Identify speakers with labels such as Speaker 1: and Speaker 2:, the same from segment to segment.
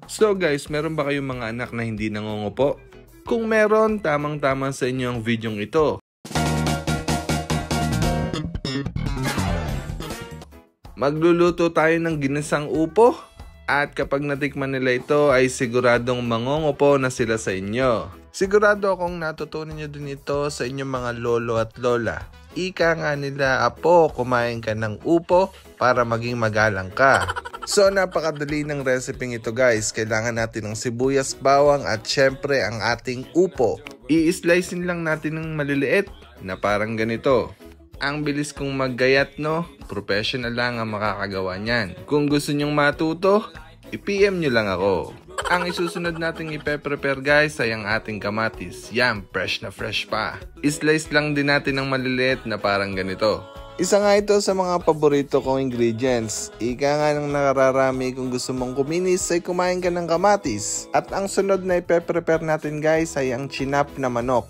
Speaker 1: So guys, meron ba kayong mga anak na hindi nangungupo? Kung meron, tamang-tama sa inyo ang videong ito. Magluluto tayo ng ginisang upo. At kapag natikman nila ito ay siguradong mangungupo na sila sa inyo. Sigurado akong natutunan nyo din ito sa inyong mga lolo at lola. Ika nga nila, apo, kumain ka ng upo para maging magalang ka. So napakadali ng recipe ito guys. Kailangan natin ng sibuyas, bawang at syempre ang ating upo. I-slicein lang natin ng maliliit na parang ganito. Ang bilis kong maggayat, no? Professional lang ang makakagawa niyan. Kung gusto nyong matuto, i-PM nyo lang ako. Ang isusunod nating ipe-prepare guys ay ang ating kamatis. Yan, fresh na fresh pa. I-slice lang din natin ng maliliit na parang ganito. Isa nga ito sa mga paborito kong ingredients. Ika nga ng nakararami kung gusto mong kuminis ay kumain ka ng kamatis. At ang sunod na ipe-prepare natin guys ay ang chinap na manok.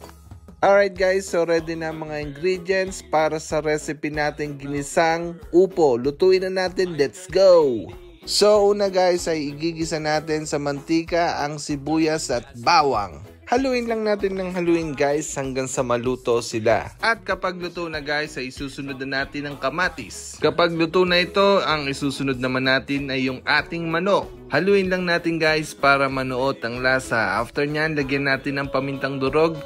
Speaker 1: Alright guys, so ready na mga ingredients para sa recipe natin ginisang upo. Lutuin na natin, let's go! So una guys ay igigisa natin sa mantika ang sibuyas at bawang. Haluin lang natin ng haluin guys hanggang sa maluto sila. At kapag luto na guys ay isusunod na natin ang kamatis. Kapag luto na ito, ang isusunod naman natin ay yung ating manok. Haluin lang natin guys para manuot ang lasa. After nyan, lagyan natin ng pamintang durog.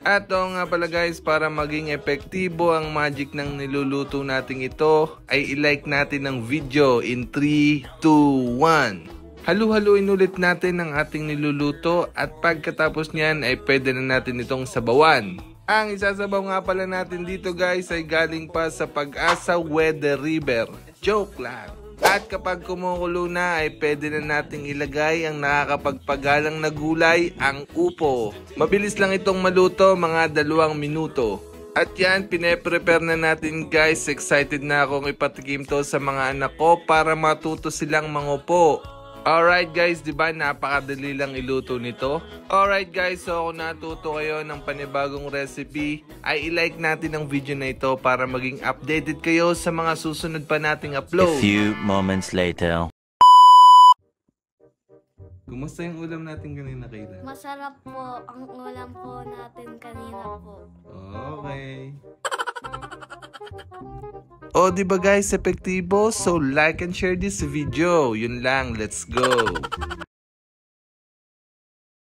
Speaker 1: At nga pala guys, para maging epektibo ang magic ng niluluto natin ito, ay i-like natin ang video in 3, 2, 1. Halu-haluin ulit natin ang ating niluluto at pagkatapos niyan ay pwede na natin itong sabawan. Ang isasabaw nga pala natin dito guys ay galing pa sa Pag-asa Weather River. Joke lang. At kapag kumukulo na ay pwede na nating ilagay ang nakakapagpagalang na gulay, ang upo. Mabilis lang itong maluto, mga 2 minuto. At yan, pine-prepare na natin guys. Excited na akong ipatikim to sa mga anak ko para matuto silang mangupo. Alright guys, diba napakadali lang iluto nito? Alright guys, so kung natuto kayo ng panibagong recipe, ay i-like natin ang video na ito para maging updated kayo sa mga susunod pa nating upload.
Speaker 2: A few moments later.
Speaker 1: Kumusta yung ulam natin kanina, Kayla?
Speaker 3: Masarap po ang ulam po natin kanina po.
Speaker 1: Okay. O diba guys, epektibo? So like and share this video. Yun lang, let's go!